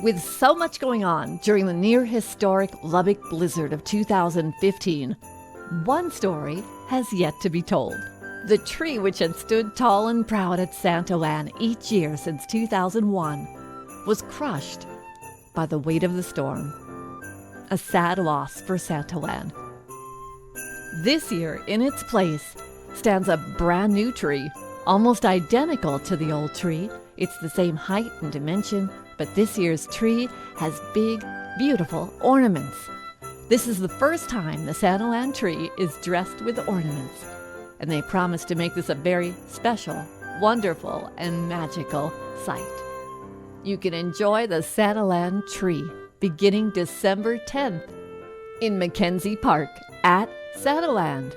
With so much going on during the near-historic Lubbock blizzard of 2015, one story has yet to be told. The tree which had stood tall and proud at Santa Land each year since 2001 was crushed by the weight of the storm. A sad loss for Santa Land. This year, in its place, stands a brand new tree, almost identical to the old tree. It's the same height and dimension, but this year's tree has big, beautiful ornaments. This is the first time the Santa Land tree is dressed with ornaments, and they promise to make this a very special, wonderful, and magical sight. You can enjoy the Santa Land tree beginning December 10th in Mackenzie Park at Santa Land.